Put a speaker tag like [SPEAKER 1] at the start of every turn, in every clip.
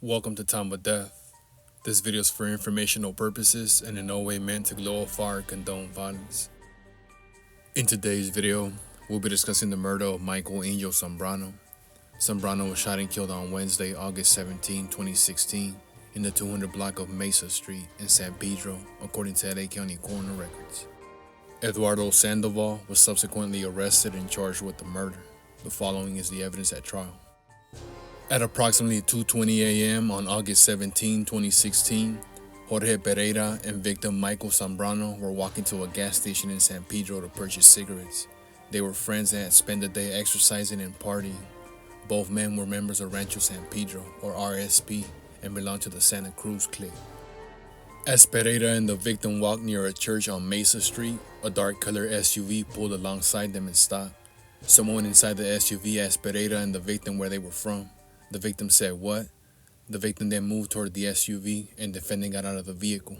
[SPEAKER 1] Welcome to Time of Death. This video is for informational purposes and in no way meant to glorify or condone violence. In today's video, we'll be discussing the murder of Michael Angel Zambrano. Zambrano was shot and killed on Wednesday, August 17, 2016, in the 200 block of Mesa Street in San Pedro, according to LA County coroner records. Eduardo Sandoval was subsequently arrested and charged with the murder. The following is the evidence at trial. At approximately 2:20 a.m. on August 17, 2016, Jorge Pereira and victim Michael Zambrano were walking to a gas station in San Pedro to purchase cigarettes. They were friends and had spent the day exercising and partying. Both men were members of Rancho San Pedro, or RSP, and belonged to the Santa Cruz clique. As Pereira and the victim walked near a church on Mesa Street, a dark-colored SUV pulled alongside them and stopped. Someone inside the SUV asked Pereira and the victim where they were from. The victim said, "What?" The victim then moved toward the SUV and defendant got out of the vehicle.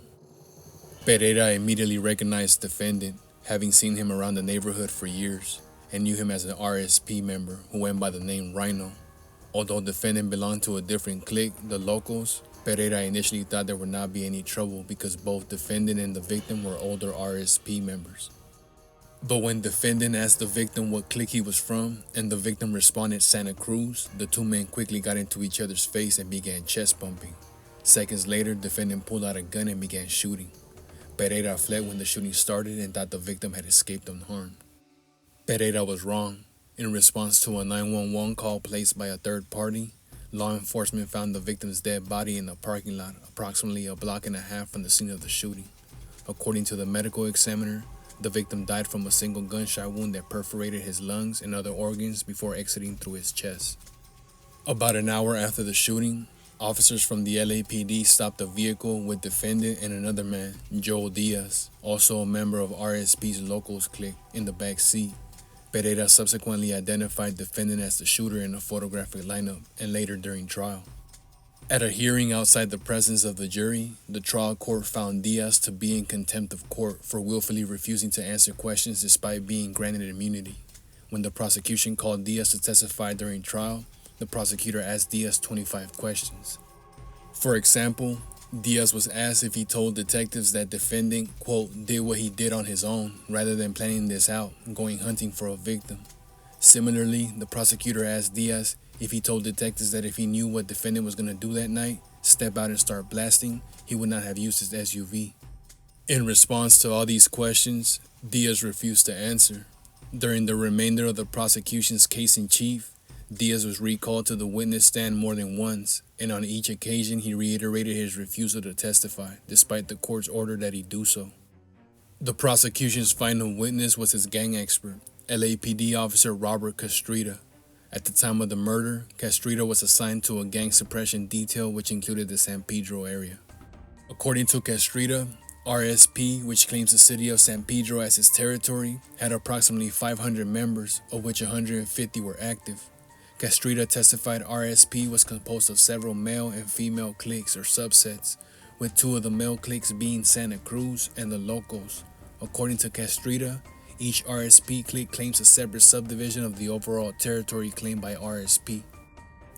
[SPEAKER 1] Pereira immediately recognized defendant, having seen him around the neighborhood for years, and knew him as an RSP member who went by the name Rhino. Although defendant belonged to a different clique, the Locals, Pereira initially thought there would not be any trouble because both defendant and the victim were older RSP members. But when defendant asked the victim what clique he was from, and the victim responded Santa Cruz, the two men quickly got into each other's face and began chest bumping. Seconds later, defendant pulled out a gun and began shooting. Pereira fled when the shooting started and thought the victim had escaped unharmed. Pereira was wrong. In response to a 911 call placed by a third party, law enforcement found the victim's dead body in a parking lot approximately a block and a half from the scene of the shooting. According to the medical examiner, the victim died from a single gunshot wound that perforated his lungs and other organs before exiting through his chest. About an hour after the shooting, officers from the LAPD stopped a vehicle with defendant and another man, Joel Diaz, also a member of RSP's Locals clique, in the back seat. Pereira subsequently identified defendant as the shooter in a photographic lineup and later during trial. At a hearing outside the presence of the jury, the trial court found Diaz to be in contempt of court for willfully refusing to answer questions despite being granted immunity. When the prosecution called Diaz to testify during trial, the prosecutor asked Diaz 25 questions. For example, Diaz was asked if he told detectives that defendant, quote, did what he did on his own rather than planning this out, going hunting for a victim. Similarly, the prosecutor asked Diaz if he told detectives that if he knew what defendant was going to do that night, step out and start blasting, he would not have used his SUV. In response to all these questions, Diaz refused to answer. During the remainder of the prosecution's case in chief, Diaz was recalled to the witness stand more than once, and on each occasion he reiterated his refusal to testify, despite the court's order that he do so. The prosecution's final witness was his gang expert, LAPD officer Robert Castrita. At the time of the murder, Castrita was assigned to a gang suppression detail which included the San Pedro area. According to Castrita, RSP, which claims the city of San Pedro as its territory, had approximately 500 members, of which 150 were active. Castrita testified RSP was composed of several male and female cliques or subsets, with two of the male cliques being Santa Cruz and the Locals. According to Castrita, each RSP clique claims a separate subdivision of the overall territory claimed by RSP.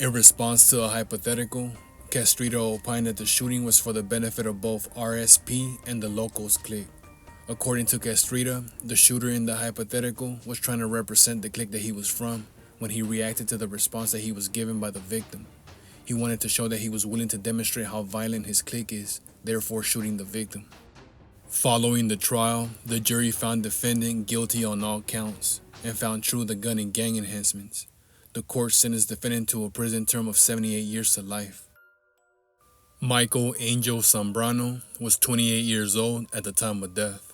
[SPEAKER 1] In response to a hypothetical, Castrita opined that the shooting was for the benefit of both RSP and the Locals clique. According to Castrita, the shooter in the hypothetical was trying to represent the clique that he was from when he reacted to the response that he was given by the victim. He wanted to show that he was willing to demonstrate how violent his clique is, therefore shooting the victim. Following the trial, the jury found defendant guilty on all counts and found true the gun and gang enhancements. The court sentenced defendant to a prison term of 78 years to life. Michael Angel Zambrano was 28 years old at the time of death.